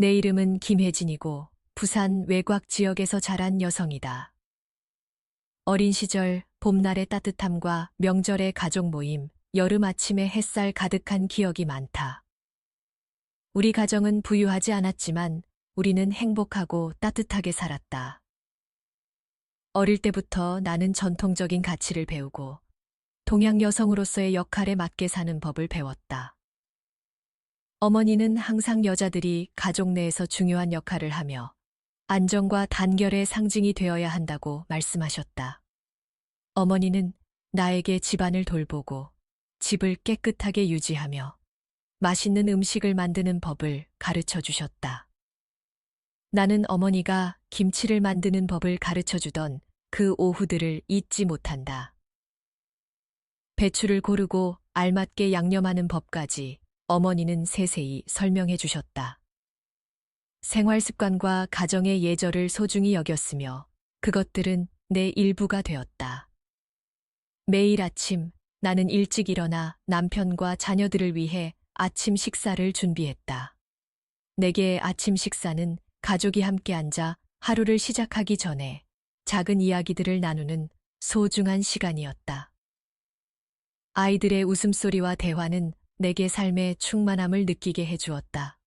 내 이름은 김혜진이고 부산 외곽 지역에서 자란 여성이다. 어린 시절 봄날의 따뜻함과 명절의 가족 모임, 여름 아침의 햇살 가득한 기억이 많다. 우리 가정은 부유하지 않았지만 우리는 행복하고 따뜻하게 살았다. 어릴 때부터 나는 전통적인 가치를 배우고 동양 여성으로서의 역할에 맞게 사는 법을 배웠다. 어머니는 항상 여자들이 가족 내에서 중요한 역할을 하며 안정과 단결의 상징이 되어야 한다고 말씀하셨다. 어머니는 나에게 집안을 돌보고 집을 깨끗하게 유지하며 맛있는 음식을 만드는 법을 가르쳐 주셨다. 나는 어머니가 김치를 만드는 법을 가르쳐 주던 그 오후들을 잊지 못한다. 배추를 고르고 알맞게 양념하는 법까지 어머니는 세세히 설명해 주셨다. 생활 습관과 가정의 예절을 소중히 여겼으며 그것들은 내 일부가 되었다. 매일 아침 나는 일찍 일어나 남편과 자녀들을 위해 아침 식사를 준비했다. 내게 아침 식사는 가족이 함께 앉아 하루를 시작하기 전에 작은 이야기들을 나누는 소중한 시간이었다. 아이들의 웃음소리와 대화는 내게 삶의 충만함을 느끼게 해주었다.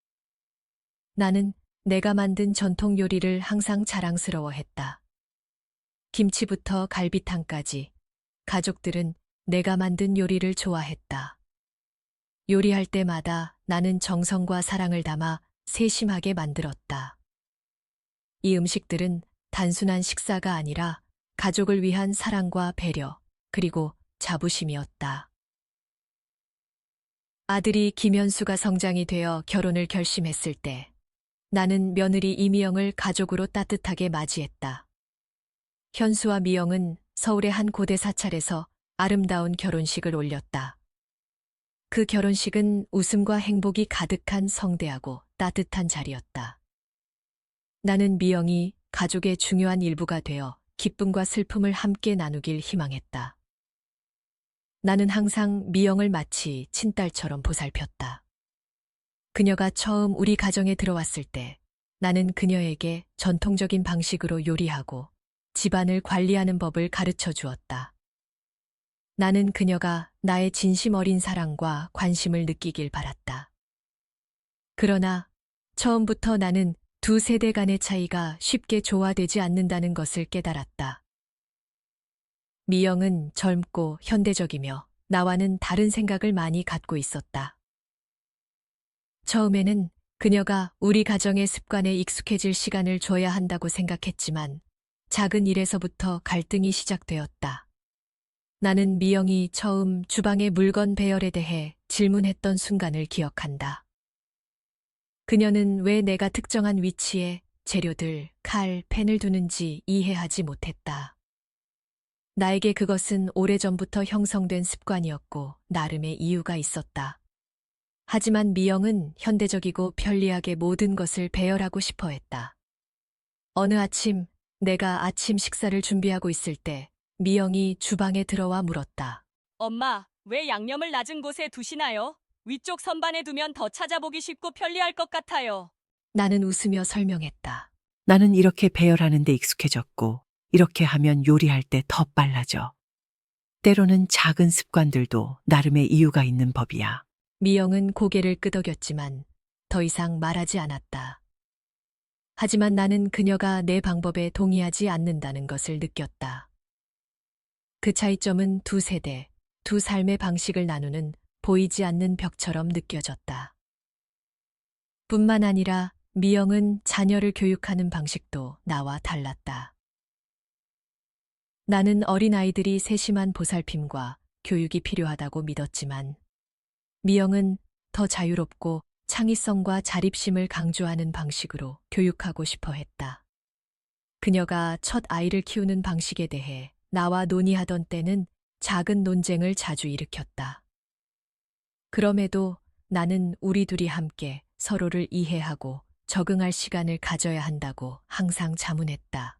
나는 내가 만든 전통 요리를 항상 자랑스러워했다. 김치부터 갈비탕까지 가족들은 내가 만든 요리를 좋아했다. 요리할 때마다 나는 정성과 사랑을 담아 세심하게 만들었다. 이 음식들은 단순한 식사가 아니라 가족을 위한 사랑과 배려, 그리고 자부심이었다. 아들이 김현수가 성장이 되어 결혼을 결심했을 때 나는 며느리 이미영을 가족으로 따뜻하게 맞이했다. 현수와 미영은 서울의 한 고대 사찰에서 아름다운 결혼식을 올렸다. 그 결혼식은 웃음과 행복이 가득한 성대하고 따뜻한 자리였다. 나는 미영이 가족의 중요한 일부가 되어 기쁨과 슬픔을 함께 나누길 희망했다. 나는 항상 미영을 마치 친딸처럼 보살폈다. 그녀가 처음 우리 가정에 들어왔을 때 나는 그녀에게 전통적인 방식으로 요리하고 집안을 관리하는 법을 가르쳐 주었다. 나는 그녀가 나의 진심 어린 사랑과 관심을 느끼길 바랐다. 그러나 처음부터 나는 두 세대 간의 차이가 쉽게 조화되지 않는다는 것을 깨달았다. 미영은 젊고 현대적이며 나와는 다른 생각을 많이 갖고 있었다. 처음에는 그녀가 우리 가정의 습관에 익숙해질 시간을 줘야 한다고 생각했지만 작은 일에서부터 갈등이 시작되었다. 나는 미영이 처음 주방의 물건 배열에 대해 질문했던 순간을 기억한다. 그녀는 왜 내가 특정한 위치에 재료들, 칼, 펜을 두는지 이해하지 못했다. 나에게 그것은 오래전부터 형성된 습관이었고 나름의 이유가 있었다. 하지만 미영은 현대적이고 편리하게 모든 것을 배열하고 싶어 했다. 어느 아침 내가 아침 식사를 준비하고 있을 때 미영이 주방에 들어와 물었다. 엄마, 왜 양념을 낮은 곳에 두시나요? 위쪽 선반에 두면 더 찾아보기 쉽고 편리할 것 같아요. 나는 웃으며 설명했다. 나는 이렇게 배열하는 데 익숙해졌고 이렇게 하면 요리할 때 더 빨라져. 때로는 작은 습관들도 나름의 이유가 있는 법이야. 미영은 고개를 끄덕였지만 더 이상 말하지 않았다. 하지만 나는 그녀가 내 방법에 동의하지 않는다는 것을 느꼈다. 그 차이점은 두 세대, 두 삶의 방식을 나누는 보이지 않는 벽처럼 느껴졌다. 뿐만 아니라 미영은 자녀를 교육하는 방식도 나와 달랐다. 나는 어린아이들이 세심한 보살핌과 교육이 필요하다고 믿었지만 미영은 더 자유롭고 창의성과 자립심을 강조하는 방식으로 교육하고 싶어 했다. 그녀가 첫 아이를 키우는 방식에 대해 나와 논의하던 때는 작은 논쟁을 자주 일으켰다. 그럼에도 나는 우리 둘이 함께 서로를 이해하고 적응할 시간을 가져야 한다고 항상 자문했다.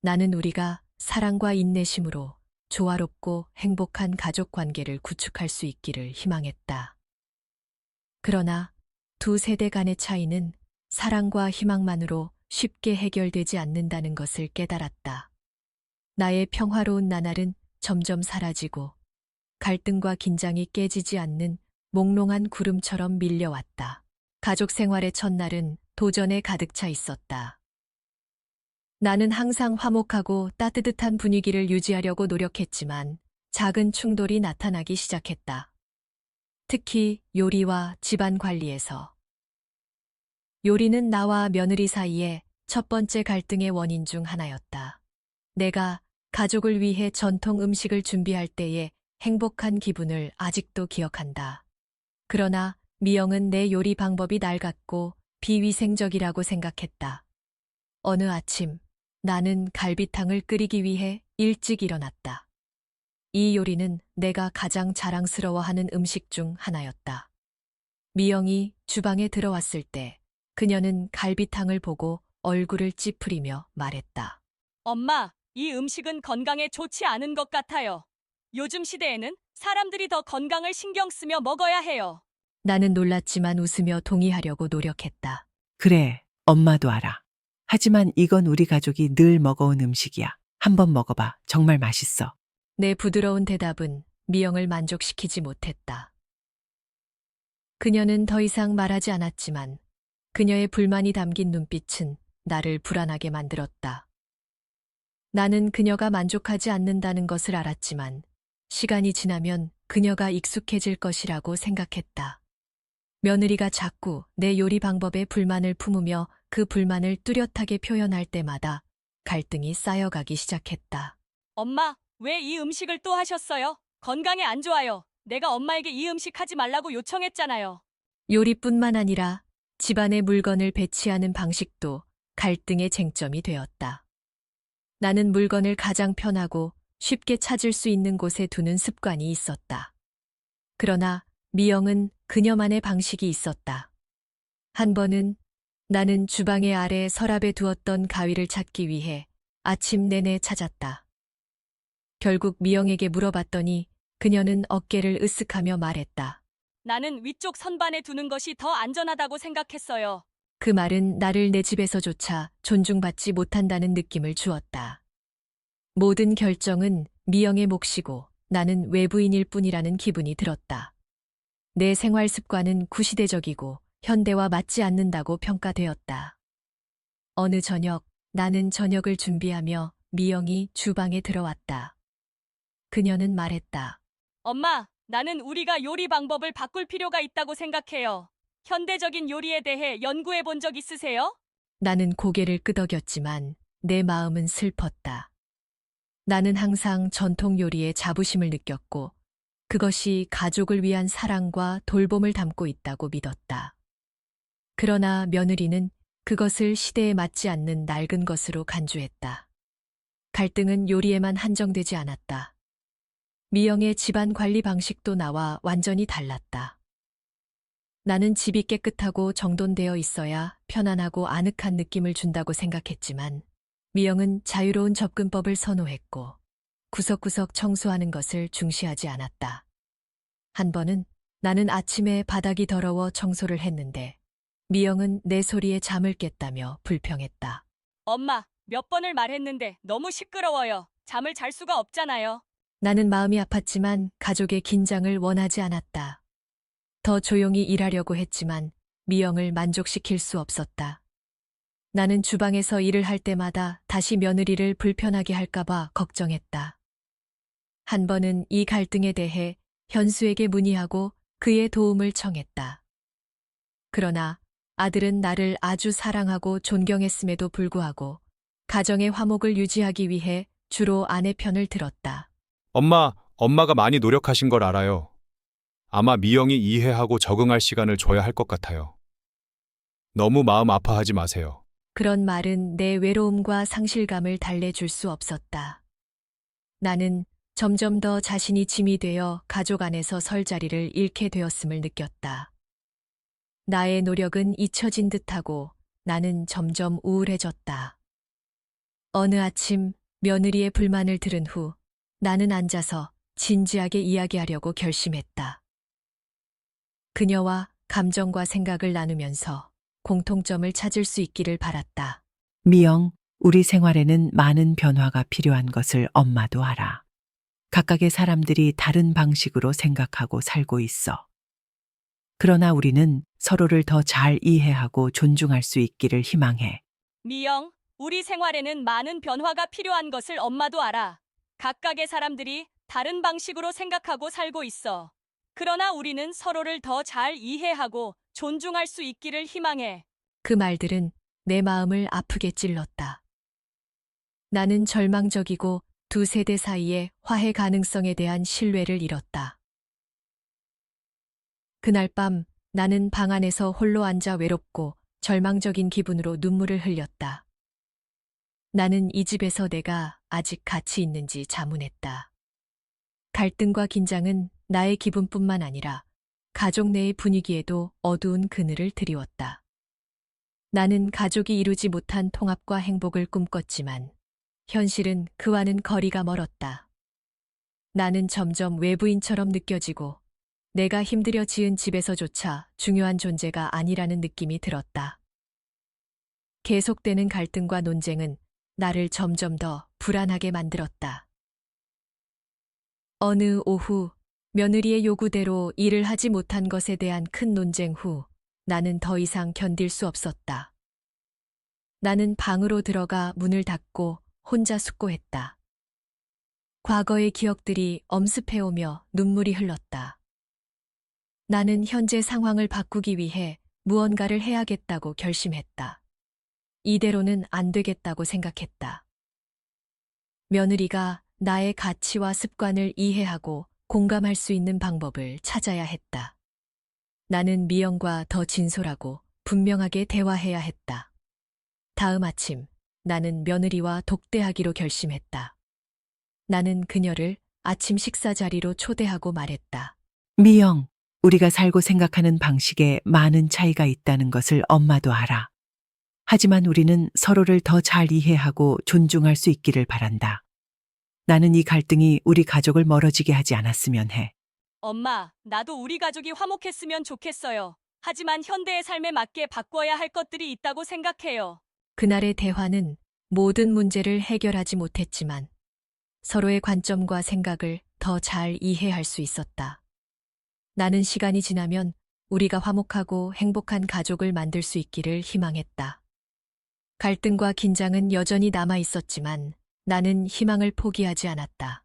나는 우리가 사랑과 인내심으로 조화롭고 행복한 가족 관계를 구축할 수 있기를 희망했다. 그러나 두 세대 간의 차이는 사랑과 희망만으로 쉽게 해결되지 않는다는 것을 깨달았다. 나의 평화로운 나날은 점점 사라지고 갈등과 긴장이 깨지지 않는 몽롱한 구름처럼 밀려왔다. 가족 생활의 첫날은 도전에 가득 차 있었다. 나는 항상 화목하고 따뜻한 분위기를 유지하려고 노력했지만 작은 충돌이 나타나기 시작했다. 특히 요리와 집안 관리에서. 요리는 나와 며느리 사이의 첫 번째 갈등의 원인 중 하나였다. 내가 가족을 위해 전통 음식을 준비할 때의 행복한 기분을 아직도 기억한다. 그러나 미영은 내 요리 방법이 낡았고 비위생적이라고 생각했다. 어느 아침 나는 갈비탕을 끓이기 위해 일찍 일어났다. 이 요리는 내가 가장 자랑스러워하는 음식 중 하나였다. 미영이 주방에 들어왔을 때 그녀는 갈비탕을 보고 얼굴을 찌푸리며 말했다. 엄마, 이 음식은 건강에 좋지 않은 것 같아요. 요즘 시대에는 사람들이 더 건강을 신경 쓰며 먹어야 해요. 나는 놀랐지만 웃으며 동의하려고 노력했다. 그래, 엄마도 알아. 하지만 이건 우리 가족이 늘 먹어온 음식이야. 한번 먹어봐. 정말 맛있어. 내 부드러운 대답은 미영을 만족시키지 못했다. 그녀는 더 이상 말하지 않았지만 그녀의 불만이 담긴 눈빛은 나를 불안하게 만들었다. 나는 그녀가 만족하지 않는다는 것을 알았지만 시간이 지나면 그녀가 익숙해질 것이라고 생각했다. 며느리가 자꾸 내 요리 방법에 불만을 품으며 그 불만을 뚜렷하게 표현할 때마다 갈등이 쌓여가기 시작했다. 엄마, 왜 이 음식을 또 하셨어요? 건강에 안 좋아요. 내가 엄마에게 이 음식 하지 말라고 요청했잖아요. 요리뿐만 아니라 집안에 물건을 배치하는 방식도 갈등의 쟁점이 되었다. 나는 물건을 가장 편하고 쉽게 찾을 수 있는 곳에 두는 습관이 있었다. 그러나 미영은 그녀만의 방식이 있었다. 한 번은 나는 주방의 아래 서랍에 두었던 가위를 찾기 위해 아침 내내 찾았다. 결국 미영에게 물어봤더니 그녀는 어깨를 으쓱하며 말했다. 나는 위쪽 선반에 두는 것이 더 안전하다고 생각했어요. 그 말은 나를 내 집에서조차 존중받지 못한다는 느낌을 주었다. 모든 결정은 미영의 몫이고 나는 외부인일 뿐이라는 기분이 들었다. 내 생활 습관은 구시대적이고 현대와 맞지 않는다고 평가되었다. 어느 저녁 나는 저녁을 준비하며 미영이 주방에 들어왔다. 그녀는 말했다. 엄마, 나는 우리가 요리 방법을 바꿀 필요가 있다고 생각해요. 현대적인 요리에 대해 연구해 본 적 있으세요? 나는 고개를 끄덕였지만 내 마음은 슬펐다. 나는 항상 전통 요리에 자부심을 느꼈고 그것이 가족을 위한 사랑과 돌봄을 담고 있다고 믿었다. 그러나 며느리는 그것을 시대에 맞지 않는 낡은 것으로 간주했다. 갈등은 요리에만 한정되지 않았다. 미영의 집안 관리 방식도 나와 완전히 달랐다. 나는 집이 깨끗하고 정돈되어 있어야 편안하고 아늑한 느낌을 준다고 생각했지만 미영은 자유로운 접근법을 선호했고 구석구석 청소하는 것을 중시하지 않았다. 한 번은 나는 아침에 바닥이 더러워 청소를 했는데 미영은 내 소리에 잠을 깼다며 불평했다. 엄마, 몇 번을 말했는데 너무 시끄러워요. 잠을 잘 수가 없잖아요. 나는 마음이 아팠지만 가족의 긴장을 원하지 않았다. 더 조용히 일하려고 했지만 미영을 만족시킬 수 없었다. 나는 주방에서 일을 할 때마다 다시 며느리를 불편하게 할까봐 걱정했다. 한 번은 이 갈등에 대해 현수에게 문의하고 그의 도움을 청했다. 그러나 아들은 나를 아주 사랑하고 존경했음에도 불구하고 가정의 화목을 유지하기 위해 주로 아내 편을 들었다. 엄마가 많이 노력하신 걸 알아요. 아마 미영이 이해하고 적응할 시간을 줘야 할 것 같아요. 너무 마음 아파하지 마세요. 그런 말은 내 외로움과 상실감을 달래줄 수 없었다. 나는 점점 더 자신이 짐이 되어 가족 안에서 설 자리를 잃게 되었음을 느꼈다. 나의 노력은 잊혀진 듯하고 나는 점점 우울해졌다. 어느 아침 며느리의 불만을 들은 후 나는 앉아서 진지하게 이야기하려고 결심했다. 그녀와 감정과 생각을 나누면서 공통점을 찾을 수 있기를 바랐다. 미영, 우리 생활에는 많은 변화가 필요한 것을 엄마도 알아. 각각의 사람들이 다른 방식으로 생각하고 살고 있어. 그러나 우리는 서로를 더 잘 이해하고 존중할 수 있기를 희망해. 미영, 우리 생활에는 많은 변화가 필요한 것을 엄마도 알아. 각각의 사람들이 다른 방식으로 생각하고 살고 있어. 그러나 우리는 서로를 더 잘 이해하고 존중할 수 있기를 희망해. 그 말들은 내 마음을 아프게 찔렀다. 나는 절망적이고 두 세대 사이의 화해 가능성에 대한 신뢰를 잃었다. 그날 밤 나는 방 안에서 홀로 앉아 외롭고 절망적인 기분으로 눈물을 흘렸다. 나는 이 집에서 내가 아직 가치 있는지 자문했다. 갈등과 긴장은 나의 기분뿐만 아니라 가족 내의 분위기에도 어두운 그늘을 드리웠다. 나는 가족이 이루지 못한 통합과 행복을 꿈꿨지만 현실은 그와는 거리가 멀었다. 나는 점점 외부인처럼 느껴지고 내가 힘들여 지은 집에서조차 중요한 존재가 아니라는 느낌이 들었다. 계속되는 갈등과 논쟁은 나를 점점 더 불안하게 만들었다. 어느 오후 며느리의 요구대로 일을 하지 못한 것에 대한 큰 논쟁 후 나는 더 이상 견딜 수 없었다. 나는 방으로 들어가 문을 닫고 혼자 숙고했다. 과거의 기억들이 엄습해오며 눈물이 흘렀다. 나는 현재 상황을 바꾸기 위해 무언가를 해야겠다고 결심했다. 이대로는 안 되겠다고 생각했다. 며느리가 나의 가치와 습관을 이해하고 공감할 수 있는 방법을 찾아야 했다. 나는 미영과 더 진솔하고 분명하게 대화해야 했다. 다음 아침, 나는 며느리와 독대하기로 결심했다. 나는 그녀를 아침 식사 자리로 초대하고 말했다. 미영, 우리가 살고 생각하는 방식에 많은 차이가 있다는 것을 엄마도 알아. 하지만 우리는 서로를 더 잘 이해하고 존중할 수 있기를 바란다. 나는 이 갈등이 우리 가족을 멀어지게 하지 않았으면 해. 엄마, 나도 우리 가족이 화목했으면 좋겠어요. 하지만 현대의 삶에 맞게 바꿔야 할 것들이 있다고 생각해요. 그날의 대화는 모든 문제를 해결하지 못했지만 서로의 관점과 생각을 더 잘 이해할 수 있었다. 나는 시간이 지나면 우리가 화목하고 행복한 가족을 만들 수 있기를 희망했다. 갈등과 긴장은 여전히 남아 있었지만 나는 희망을 포기하지 않았다.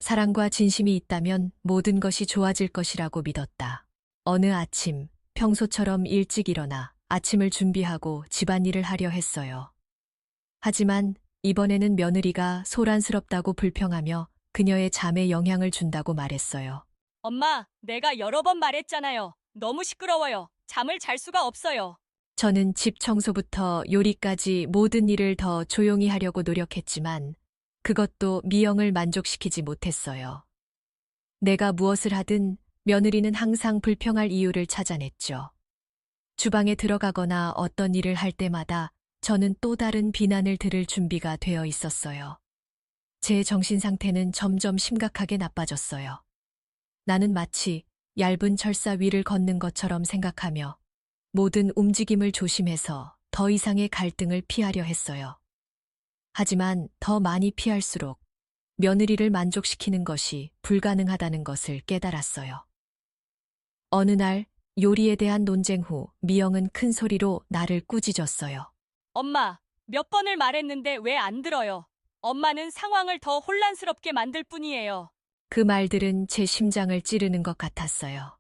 사랑과 진심이 있다면 모든 것이 좋아질 것이라고 믿었다. 어느 아침, 평소처럼 일찍 일어나 아침을 준비하고 집안일을 하려 했어요. 하지만 이번에는 며느리가 소란스럽다고 불평하며 그녀의 잠에 영향을 준다고 말했어요. 엄마, 내가 여러 번 말했잖아요. 너무 시끄러워요. 잠을 잘 수가 없어요. 저는 집 청소부터 요리까지 모든 일을 더 조용히 하려고 노력했지만 그것도 미영을 만족시키지 못했어요. 내가 무엇을 하든 며느리는 항상 불평할 이유를 찾아냈죠. 주방에 들어가거나 어떤 일을 할 때마다 저는 또 다른 비난을 들을 준비가 되어 있었어요. 제 정신 상태는 점점 심각하게 나빠졌어요. 나는 마치 얇은 철사 위를 걷는 것처럼 생각하며 모든 움직임을 조심해서 더 이상의 갈등을 피하려 했어요. 하지만 더 많이 피할수록 며느리를 만족시키는 것이 불가능하다는 것을 깨달았어요. 어느 날 요리에 대한 논쟁 후 미영은 큰 소리로 나를 꾸짖었어요. 엄마, 몇 번을 말했는데 왜 안 들어요? 엄마는 상황을 더 혼란스럽게 만들 뿐이에요. 그 말들은 제 심장을 찌르는 것 같았어요.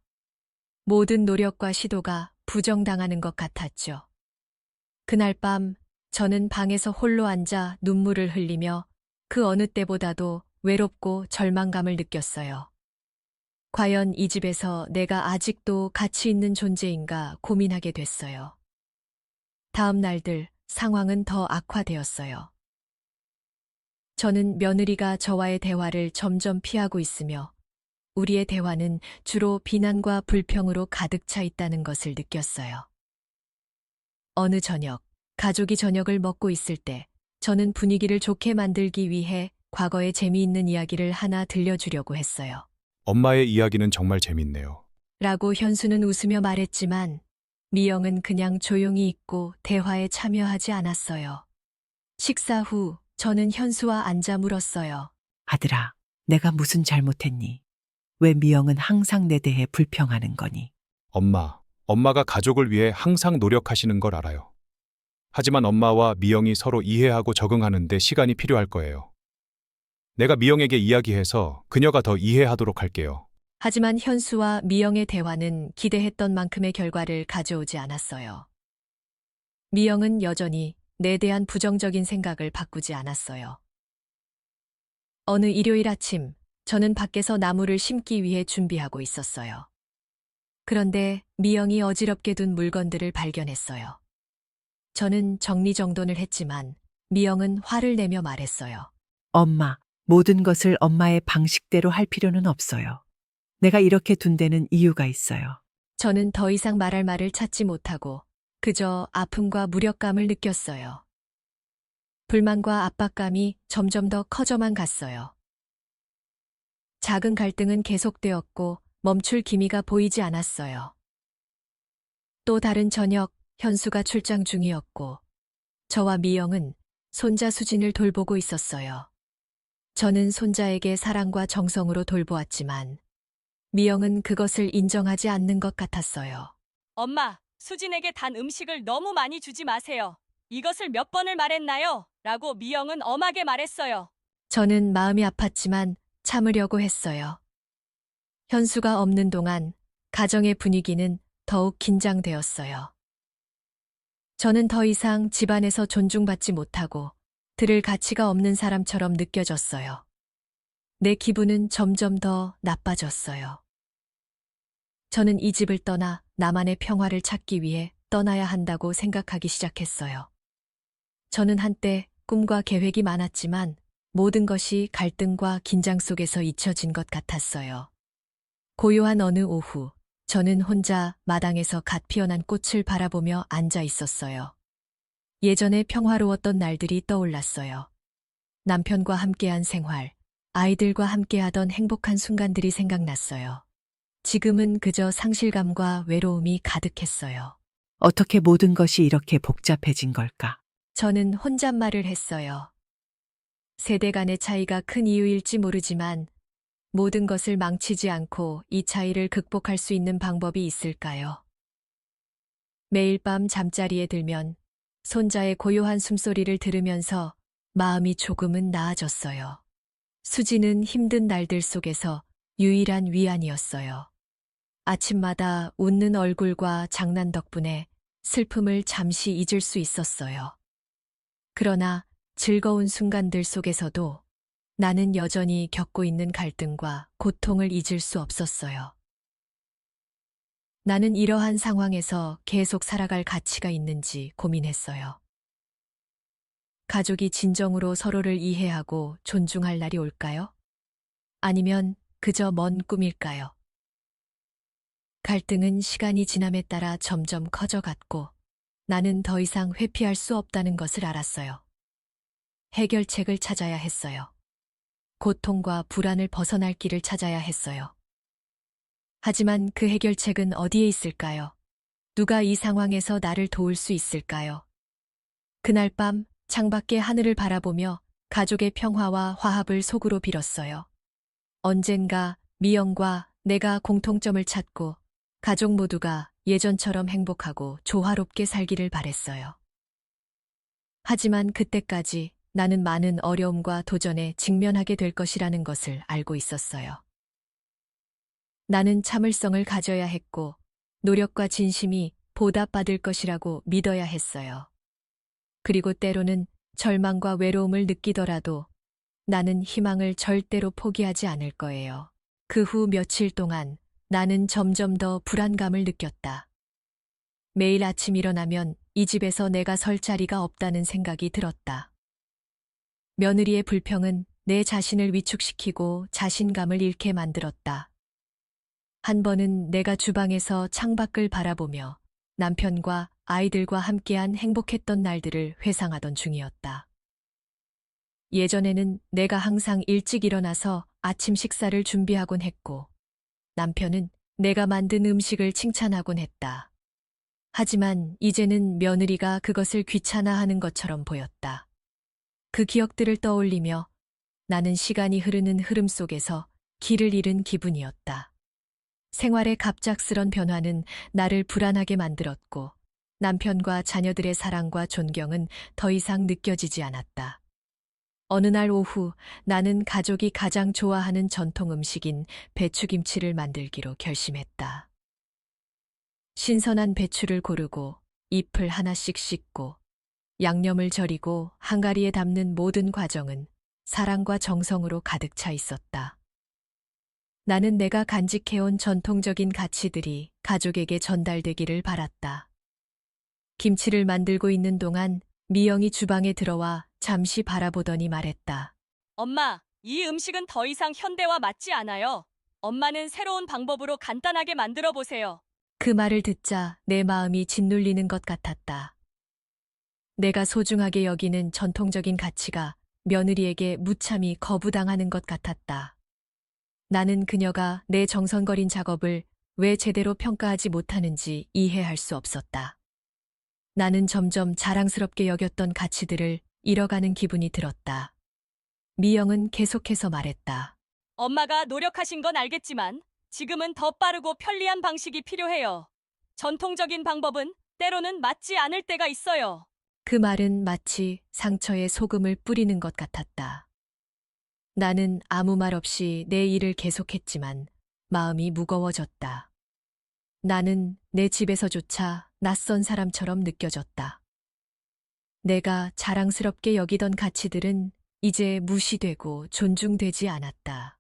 모든 노력과 시도가 부정당하는 것 같았죠. 그날 밤 저는 방에서 홀로 앉아 눈물을 흘리며 그 어느 때보다도 외롭고 절망감을 느꼈어요. 과연 이 집에서 내가 아직도 가치 있는 존재인가 고민하게 됐어요. 다음 날들 상황은 더 악화되었어요. 저는 며느리가 저와의 대화를 점점 피하고 있으며 우리의 대화는 주로 비난과 불평으로 가득 차 있다는 것을 느꼈어요. 어느 저녁, 가족이 저녁을 먹고 있을 때 저는 분위기를 좋게 만들기 위해 과거의 재미있는 이야기를 하나 들려주려고 했어요. 엄마의 이야기는 정말 재밌네요. 라고 현수는 웃으며 말했지만 미영은 그냥 조용히 있고 대화에 참여하지 않았어요. 식사 후 저는 현수와 앉아 물었어요. 아들아, 내가 무슨 잘못했니? 왜 미영은 항상 내 대해 불평하는 거니? 엄마가 가족을 위해 항상 노력하시는 걸 알아요. 하지만 엄마와 미영이 서로 이해하고 적응하는데 시간이 필요할 거예요. 내가 미영에게 이야기해서 그녀가 더 이해하도록 할게요. 하지만 현수와 미영의 대화는 기대했던 만큼의 결과를 가져오지 않았어요. 미영은 여전히 내 대한 부정적인 생각을 바꾸지 않았어요. 어느 일요일 아침, 저는 밖에서 나무를 심기 위해 준비하고 있었어요. 그런데 미영이 어지럽게 둔 물건들을 발견했어요. 저는 정리정돈을 했지만 미영은 화를 내며 말했어요. 엄마, 모든 것을 엄마의 방식대로 할 필요는 없어요. 내가 이렇게 둔 데는 이유가 있어요. 저는 더 이상 말할 말을 찾지 못하고 그저 아픔과 무력감을 느꼈어요. 불만과 압박감이 점점 더 커져만 갔어요. 작은 갈등은 계속되었고 멈출 기미가 보이지 않았어요. 또 다른 저녁, 현수가 출장 중이었고 저와 미영은 손자 수진을 돌보고 있었어요. 저는 손자에게 사랑과 정성으로 돌보았지만 미영은 그것을 인정하지 않는 것 같았어요. 엄마, 수진에게 단 음식을 너무 많이 주지 마세요. 이것을 몇 번을 말했나요? 라고 미영은 엄하게 말했어요. 저는 마음이 아팠지만 참으려고 했어요. 현수가 없는 동안 가정의 분위기는 더욱 긴장되었어요. 저는 더 이상 집안에서 존중받지 못하고 들을 가치가 없는 사람처럼 느껴졌어요. 내 기분은 점점 더 나빠졌어요. 저는 이 집을 떠나 나만의 평화를 찾기 위해 떠나야 한다고 생각하기 시작했어요. 저는 한때 꿈과 계획이 많았지만 모든 것이 갈등과 긴장 속에서 잊혀진 것 같았어요. 고요한 어느 오후, 저는 혼자 마당에서 갓 피어난 꽃을 바라보며 앉아 있었어요. 예전에 평화로웠던 날들이 떠올랐어요. 남편과 함께한 생활, 아이들과 함께하던 행복한 순간들이 생각났어요. 지금은 그저 상실감과 외로움이 가득했어요. 어떻게 모든 것이 이렇게 복잡해진 걸까? 저는 혼잣말을 했어요. 세대 간의 차이가 큰 이유일지 모르지만 모든 것을 망치지 않고 이 차이를 극복할 수 있는 방법이 있을까요? 매일 밤 잠자리에 들면 손자의 고요한 숨소리를 들으면서 마음이 조금은 나아졌어요. 수지는 힘든 날들 속에서 유일한 위안이었어요. 아침마다 웃는 얼굴과 장난 덕분에 슬픔을 잠시 잊을 수 있었어요. 그러나 즐거운 순간들 속에서도 나는 여전히 겪고 있는 갈등과 고통을 잊을 수 없었어요. 나는 이러한 상황에서 계속 살아갈 가치가 있는지 고민했어요. 가족이 진정으로 서로를 이해하고 존중할 날이 올까요? 아니면 그저 먼 꿈일까요? 갈등은 시간이 지남에 따라 점점 커져갔고 나는 더 이상 회피할 수 없다는 것을 알았어요. 해결책을 찾아야 했어요. 고통과 불안을 벗어날 길을 찾아야 했어요. 하지만 그 해결책은 어디에 있을까요? 누가 이 상황에서 나를 도울 수 있을까요? 그날 밤 창밖의 하늘을 바라보며 가족의 평화와 화합을 속으로 빌었어요. 언젠가 미영과 내가 공통점을 찾고 가족 모두가 예전처럼 행복하고 조화롭게 살기를 바랬어요. 하지만 그때까지 나는 많은 어려움과 도전에 직면하게 될 것이라는 것을 알고 있었어요. 나는 참을성을 가져야 했고 노력과 진심이 보답받을 것이라고 믿어야 했어요. 그리고 때로는 절망과 외로움을 느끼더라도 나는 희망을 절대로 포기하지 않을 거예요. 그 후 며칠 동안 나는 점점 더 불안감을 느꼈다. 매일 아침 일어나면 이 집에서 내가 설 자리가 없다는 생각이 들었다. 며느리의 불평은 내 자신을 위축시키고 자신감을 잃게 만들었다. 한 번은 내가 주방에서 창밖을 바라보며 남편과 아이들과 함께한 행복했던 날들을 회상하던 중이었다. 예전에는 내가 항상 일찍 일어나서 아침 식사를 준비하곤 했고 남편은 내가 만든 음식을 칭찬하곤 했다. 하지만 이제는 며느리가 그것을 귀찮아하는 것처럼 보였다. 그 기억들을 떠올리며 나는 시간이 흐르는 흐름 속에서 길을 잃은 기분이었다. 생활의 갑작스런 변화는 나를 불안하게 만들었고 남편과 자녀들의 사랑과 존경은 더 이상 느껴지지 않았다. 어느 날 오후 나는 가족이 가장 좋아하는 전통 음식인 배추김치를 만들기로 결심했다. 신선한 배추를 고르고 잎을 하나씩 씻고 양념을 절이고 한가리에 담는 모든 과정은 사랑과 정성으로 가득 차 있었다. 나는 내가 간직해온 전통적인 가치들이 가족에게 전달되기를 바랐다. 김치를 만들고 있는 동안 미영이 주방에 들어와 잠시 바라보더니 말했다. 엄마, 이 음식은 더 이상 현대와 맞지 않아요. 엄마는 새로운 방법으로 간단하게 만들어 보세요. 그 말을 듣자 내 마음이 짓눌리는 것 같았다. 내가 소중하게 여기는 전통적인 가치가 며느리에게 무참히 거부당하는 것 같았다. 나는 그녀가 내 정성거린 작업을 왜 제대로 평가하지 못하는지 이해할 수 없었다. 나는 점점 자랑스럽게 여겼던 가치들을 잃어가는 기분이 들었다. 미영은 계속해서 말했다. 엄마가 노력하신 건 알겠지만 지금은 더 빠르고 편리한 방식이 필요해요. 전통적인 방법은 때로는 맞지 않을 때가 있어요. 그 말은 마치 상처에 소금을 뿌리는 것 같았다. 나는 아무 말 없이 내 일을 계속했지만 마음이 무거워졌다. 나는 내 집에서조차 낯선 사람처럼 느껴졌다. 내가 자랑스럽게 여기던 가치들은 이제 무시되고 존중되지 않았다.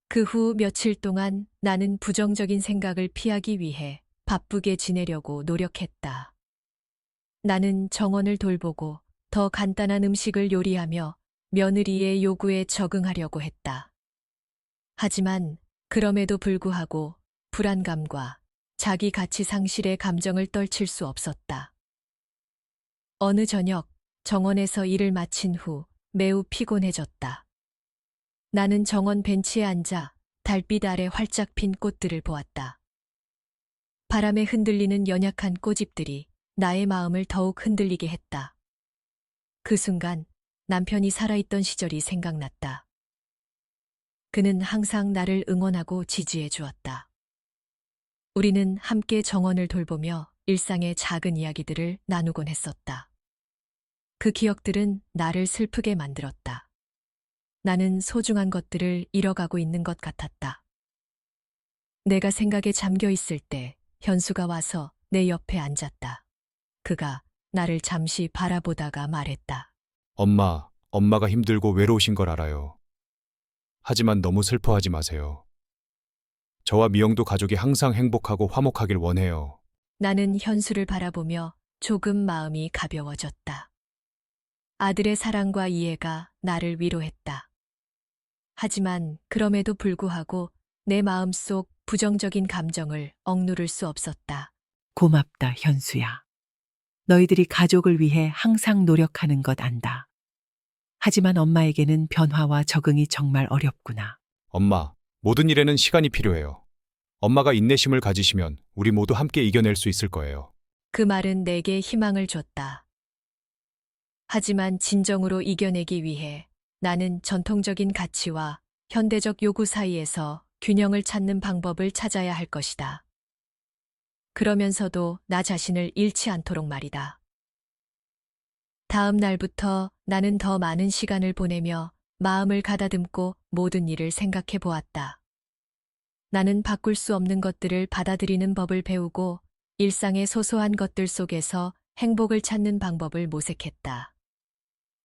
그 후 며칠 동안 나는 부정적인 생각을 피하기 위해 바쁘게 지내려고 노력했다. 나는 정원을 돌보고 더 간단한 음식을 요리하며 며느리의 요구에 적응하려고 했다. 하지만 그럼에도 불구하고 불안감과 자기 가치 상실의 감정을 떨칠 수 없었다. 어느 저녁 정원에서 일을 마친 후 매우 피곤해졌다. 나는 정원 벤치에 앉아 달빛 아래 활짝 핀 꽃들을 보았다. 바람에 흔들리는 연약한 꽃잎들이 나의 마음을 더욱 흔들리게 했다. 그 순간 남편이 살아있던 시절이 생각났다. 그는 항상 나를 응원하고 지지해 주었다. 우리는 함께 정원을 돌보며 일상의 작은 이야기들을 나누곤 했었다. 그 기억들은 나를 슬프게 만들었다. 나는 소중한 것들을 잃어가고 있는 것 같았다. 내가 생각에 잠겨 있을 때 현수가 와서 내 옆에 앉았다. 그가 나를 잠시 바라보다가 말했다. 엄마가 힘들고 외로우신 걸 알아요. 하지만 너무 슬퍼하지 마세요. 저와 미영도 가족이 항상 행복하고 화목하길 원해요. 나는 현수를 바라보며 조금 마음이 가벼워졌다. 아들의 사랑과 이해가 나를 위로했다. 하지만 그럼에도 불구하고 내 마음속 부정적인 감정을 억누를 수 없었다. 고맙다, 현수야. 너희들이 가족을 위해 항상 노력하는 것 안다. 하지만 엄마에게는 변화와 적응이 정말 어렵구나. 엄마, 모든 일에는 시간이 필요해요. 엄마가 인내심을 가지시면 우리 모두 함께 이겨낼 수 있을 거예요. 그 말은 내게 희망을 줬다. 하지만 진정으로 이겨내기 위해 나는 전통적인 가치와 현대적 요구 사이에서 균형을 찾는 방법을 찾아야 할 것이다. 그러면서도 나 자신을 잃지 않도록 말이다. 다음 날부터 나는 더 많은 시간을 보내며 마음을 가다듬고 모든 일을 생각해 보았다. 나는 바꿀 수 없는 것들을 받아들이는 법을 배우고 일상의 소소한 것들 속에서 행복을 찾는 방법을 모색했다.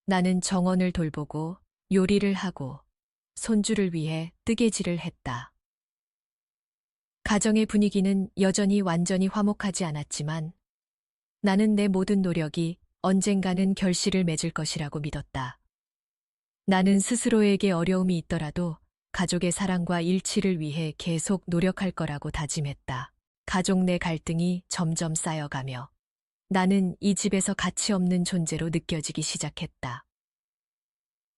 나는 정원을 돌보고 요리를 하고 손주를 위해 뜨개질을 했다. 가정의 분위기는 여전히 완전히 화목하지 않았지만 나는 내 모든 노력이 언젠가는 결실을 맺을 것이라고 믿었다. 나는 스스로에게 어려움이 있더라도 가족의 사랑과 일치를 위해 계속 노력할 거라고 다짐했다. 가족 내 갈등이 점점 쌓여가며 나는 이 집에서 가치 없는 존재로 느껴지기 시작했다.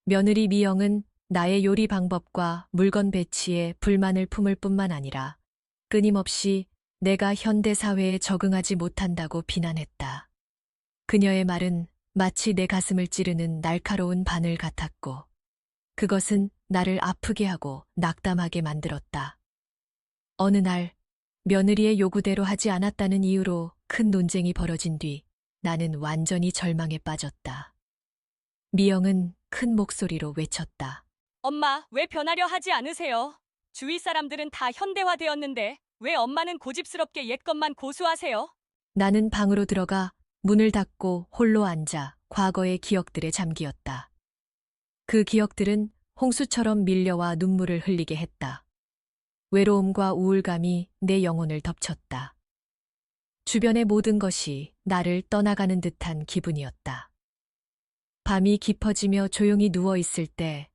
며느리 미영은 나의 요리 방법과 물건 배치에 불만을 품을 뿐만 아니라 끊임없이 내가 현대 사회에 적응하지 못한다고 비난했다. 그녀의 말은 마치 내 가슴을 찌르는 날카로운 바늘 같았고, 그것은 나를 아프게 하고 낙담하게 만들었다. 어느 날, 며느리의 요구대로 하지 않았다는 이유로 큰 논쟁이 벌어진 뒤 나는 완전히 절망에 빠졌다. 미영은 큰 목소리로 외쳤다. 엄마, 왜 변하려 하지 않으세요? 주위 사람들은 다 현대화되었는데 왜 엄마는 고집스럽게 옛것만 고수하세요? 나는 방으로 들어가 문을 닫고 홀로 앉아 과거의 기억들에 잠기었다. 그 기억들은 홍수처럼 밀려와 눈물을 흘리게 했다. 외로움과 우울감이 내 영혼을 덮쳤다. 주변의 모든 것이 나를 떠나가는 듯한 기분이었다. 밤이 깊어지며 조용히 누워 있을 때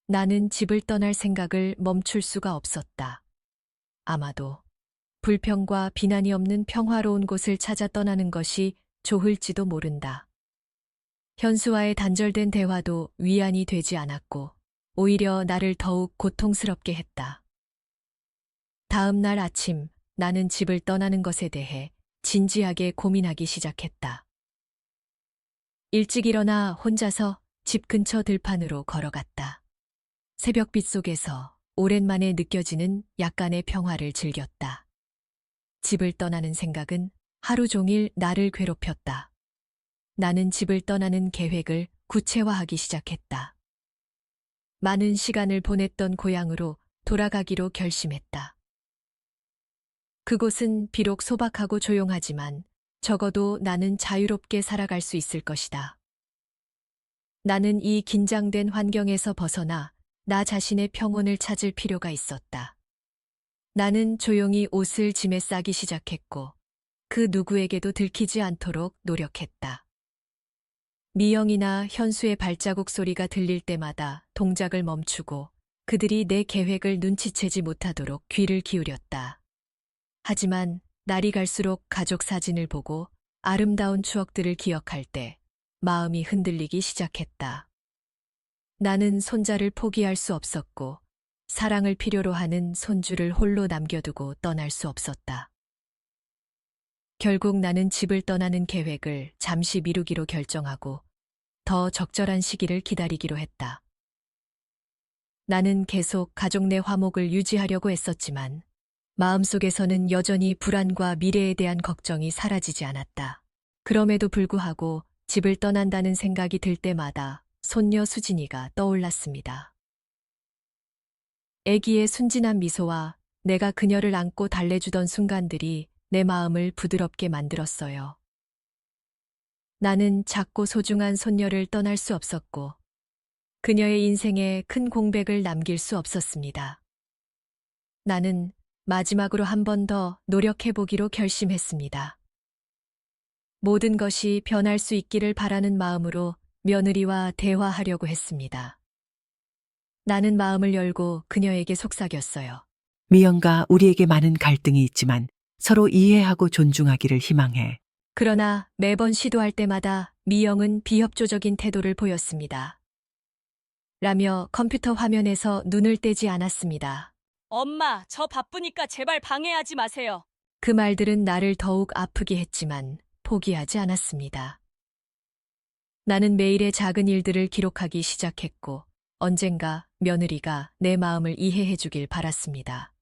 나는 집을 떠날 생각을 멈출 수가 없었다. 아마도 불평과 비난이 없는 평화로운 곳을 찾아 떠나는 것이 좋을지도 모른다. 현수와의 단절된 대화도 위안이 되지 않았고 오히려 나를 더욱 고통스럽게 했다. 다음 날 아침 나는 집을 떠나는 것에 대해 진지하게 고민하기 시작했다. 일찍 일어나 혼자서 집 근처 들판으로 걸어갔다. 새벽빛 속에서 오랜만에 느껴지는 약간의 평화를 즐겼다. 집을 떠나는 생각은 하루 종일 나를 괴롭혔다. 나는 집을 떠나는 계획을 구체화하기 시작했다. 많은 시간을 보냈던 고향으로 돌아가기로 결심했다. 그곳은 비록 소박하고 조용하지만 적어도 나는 자유롭게 살아갈 수 있을 것이다. 나는 이 긴장된 환경에서 벗어나 나 자신의 평온을 찾을 필요가 있었다. 나는 조용히 옷을 짐에 싸기 시작했고 그 누구에게도 들키지 않도록 노력했다. 미영이나 현수의 발자국 소리가 들릴 때마다 동작을 멈추고 그들이 내 계획을 눈치채지 못하도록 귀를 기울였다. 하지만 날이 갈수록 가족 사진을 보고 아름다운 추억들을 기억할 때 마음이 흔들리기 시작했다. 나는 손자를 포기할 수 없었고 사랑을 필요로 하는 손주를 홀로 남겨두고 떠날 수 없었다. 결국 나는 집을 떠나는 계획을 잠시 미루기로 결정하고 더 적절한 시기를 기다리기로 했다. 나는 계속 가족 내 화목을 유지하려고 했었지만 마음속에서는 여전히 불안과 미래에 대한 걱정이 사라지지 않았다. 그럼에도 불구하고 집을 떠난다는 생각이 들 때마다 손녀 수진이가 떠올랐습니다. 애기의 순진한 미소와 내가 그녀를 안고 달래주던 순간들이 내 마음을 부드럽게 만들었어요. 나는 작고 소중한 손녀를 떠날 수 없었고 그녀의 인생에 큰 공백을 남길 수 없었습니다. 나는 마지막으로 한 번 더 노력해보기로 결심했습니다. 모든 것이 변할 수 있기를 바라는 마음으로 며느리와 대화하려고 했습니다. 나는 마음을 열고 그녀에게 속삭였어요. 미영과 우리에게 많은 갈등이 있지만 서로 이해하고 존중하기를 희망해. 그러나 매번 시도할 때마다 미영은 비협조적인 태도를 보였습니다. 라며 컴퓨터 화면에서 눈을 떼지 않았습니다. 엄마, 저 바쁘니까 제발 방해하지 마세요. 그 말들은 나를 더욱 아프게 했지만 포기하지 않았습니다. 나는 매일의 작은 일들을 기록하기 시작했고 언젠가 며느리가 내 마음을 이해해 주길 바랐습니다.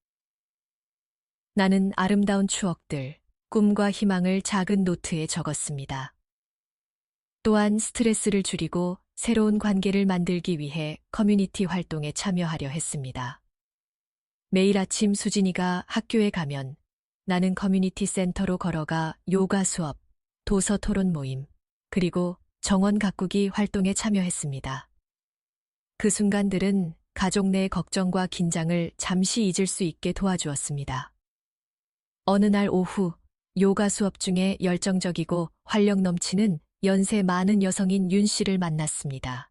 나는 아름다운 추억들, 꿈과 희망을 작은 노트에 적었습니다. 또한 스트레스를 줄이고 새로운 관계를 만들기 위해 커뮤니티 활동에 참여하려 했습니다. 매일 아침 수진이가 학교에 가면 나는 커뮤니티 센터로 걸어가 요가 수업, 도서 토론 모임, 그리고 정원 가꾸기 활동에 참여했습니다. 그 순간들은 가족 내 걱정과 긴장을 잠시 잊을 수 있게 도와주었습니다. 어느 날 오후 요가 수업 중에 열정적이고 활력 넘치는 연세 많은 여성인 윤 씨를 만났습니다.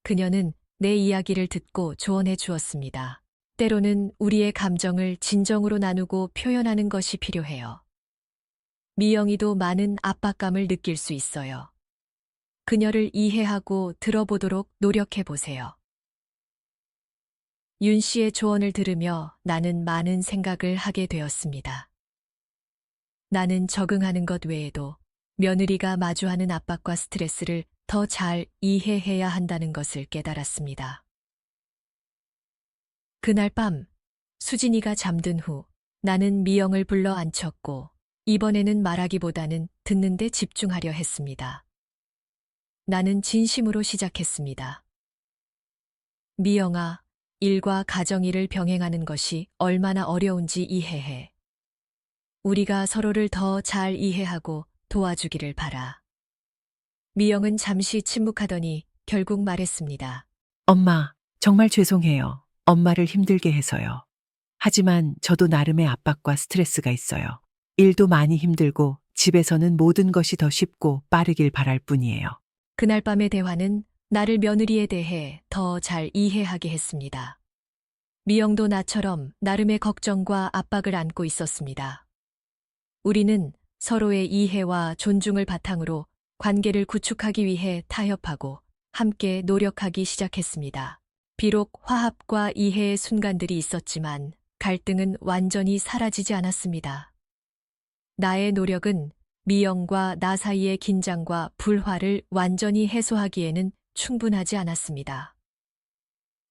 그녀는 내 이야기를 듣고 조언해 주었습니다. 때로는 우리의 감정을 진정으로 나누고 표현하는 것이 필요해요. 미영이도 많은 압박감을 느낄 수 있어요. 그녀를 이해하고 들어보도록 노력해 보세요. 윤 씨의 조언을 들으며 나는 많은 생각을 하게 되었습니다. 나는 적응하는 것 외에도 며느리가 마주하는 압박과 스트레스를 더 잘 이해해야 한다는 것을 깨달았습니다. 그날 밤 수진이가 잠든 후 나는 미영을 불러 앉혔고 이번에는 말하기보다는 듣는 데 집중하려 했습니다. 나는 진심으로 시작했습니다. 미영아, 일과 가정일을 병행하는 것이 얼마나 어려운지 이해해. 우리가 서로를 더 잘 이해하고 도와주기를 바라. 미영은 잠시 침묵하더니 결국 말했습니다. 엄마, 정말 죄송해요. 엄마를 힘들게 해서요. 하지만 저도 나름의 압박과 스트레스가 있어요. 일도 많이 힘들고 집에서는 모든 것이 더 쉽고 빠르길 바랄 뿐이에요. 그날 밤의 대화는 나를 며느리에 대해 더 잘 이해하게 했습니다. 미영도 나처럼 나름의 걱정과 압박을 안고 있었습니다. 우리는 서로의 이해와 존중을 바탕으로 관계를 구축하기 위해 타협하고 함께 노력하기 시작했습니다. 비록 화합과 이해의 순간들이 있었지만 갈등은 완전히 사라지지 않았습니다. 나의 노력은 미영과 나 사이의 긴장과 불화를 완전히 해소하기에는 충분하지 않았습니다.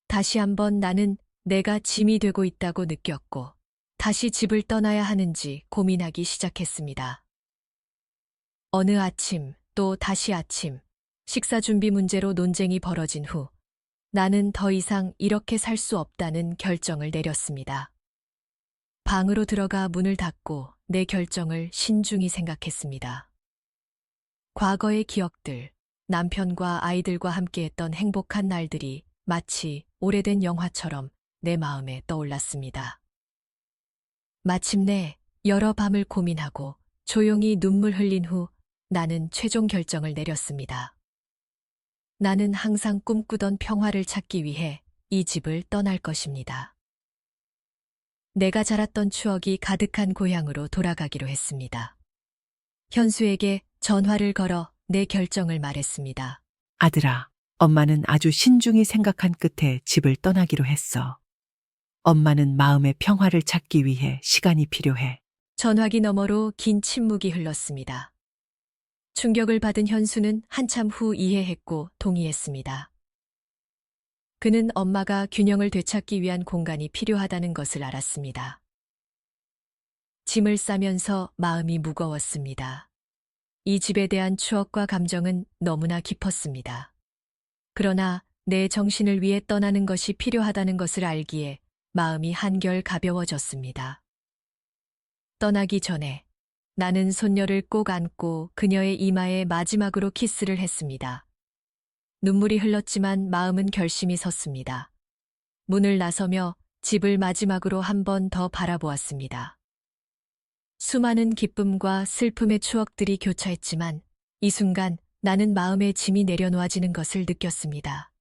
다시 한번 나는 내가 짐이 되고 있다고 느꼈고 다시 집을 떠나야 하는지 고민하기 시작했습니다. 어느 아침, 또 다시 아침, 식사 준비 문제로 논쟁이 벌어진 후 나는 더 이상 이렇게 살 수 없다는 결정을 내렸습니다. 방으로 들어가 문을 닫고 내 결정을 신중히 생각했습니다. 과거의 기억들, 남편과 아이들과 함께했던 행복한 날들이 마치 오래된 영화처럼 내 마음에 떠올랐습니다. 마침내 여러 밤을 고민하고 조용히 눈물 흘린 후 나는 최종 결정을 내렸습니다. 나는 항상 꿈꾸던 평화를 찾기 위해 이 집을 떠날 것입니다. 내가 자랐던 추억이 가득한 고향으로 돌아가기로 했습니다. 현수에게 전화를 걸어 내 결정을 말했습니다. 아들아, 엄마는 아주 신중히 생각한 끝에 집을 떠나기로 했어. 엄마는 마음의 평화를 찾기 위해 시간이 필요해. 전화기 너머로 긴 침묵이 흘렀습니다. 충격을 받은 현수는 한참 후 이해했고 동의했습니다. 그는 엄마가 균형을 되찾기 위한 공간이 필요하다는 것을 알았습니다. 짐을 싸면서 마음이 무거웠습니다. 이 집에 대한 추억과 감정은 너무나 깊었습니다. 그러나 내 정신을 위해 떠나는 것이 필요하다는 것을 알기에 마음이 한결 가벼워졌습니다. 떠나기 전에 나는 손녀를 꼭 안고 그녀의 이마에 마지막으로 키스를 했습니다. 눈물이 흘렀지만 마음은 결심이 섰습니다. 문을 나서며 집을 마지막으로 한 번 더 바라보았습니다. 수많은 기쁨과 슬픔의 추억들이 교차했지만 이 순간 나는 마음의 짐이 내려놓아지는 것을 느꼈습니다.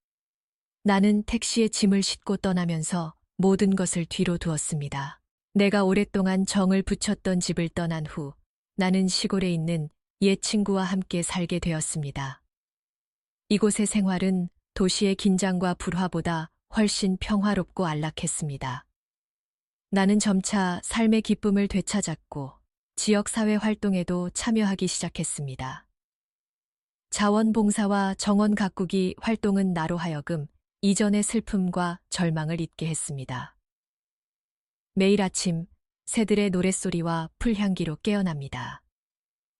나는 택시에 짐을 싣고 떠나면서 모든 것을 뒤로 두었습니다. 내가 오랫동안 정을 붙였던 집을 떠난 후 나는 시골에 있는 옛 친구와 함께 살게 되었습니다. 이곳의 생활은 도시의 긴장과 불화보다 훨씬 평화롭고 안락했습니다. 나는 점차 삶의 기쁨을 되찾았고 지역사회 활동에도 참여하기 시작했습니다. 자원봉사와 정원 가꾸기 활동은 나로 하여금 이전의 슬픔과 절망을 잊게 했습니다. 매일 아침 새들의 노랫소리와 풀향기로 깨어납니다.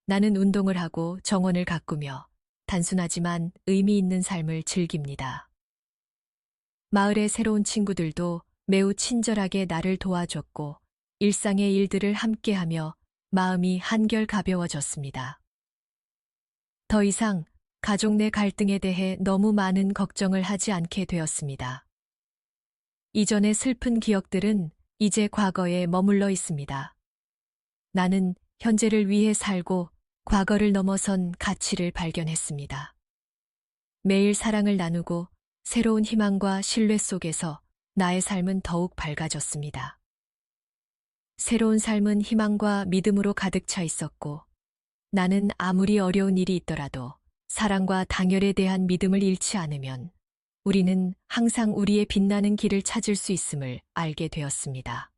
나는 운동을 하고 정원을 가꾸며 단순하지만 의미 있는 삶을 즐깁니다. 마을의 새로운 친구들도 매우 친절하게 나를 도와줬고 일상의 일들을 함께하며 마음이 한결 가벼워졌습니다. 더 이상 가족 내 갈등에 대해 너무 많은 걱정을 하지 않게 되었습니다. 이전의 슬픈 기억들은 이제 과거에 머물러 있습니다. 나는 현재를 위해 살고 과거를 넘어선 가치를 발견했습니다. 매일 사랑을 나누고 새로운 희망과 신뢰 속에서 나의 삶은 더욱 밝아졌습니다. 새로운 삶은 희망과 믿음으로 가득 차 있었고 나는 아무리 어려운 일이 있더라도 사랑과 당열에 대한 믿음을 잃지 않으면 우리는 항상 우리의 빛나는 길을 찾을 수 있음을 알게 되었습니다.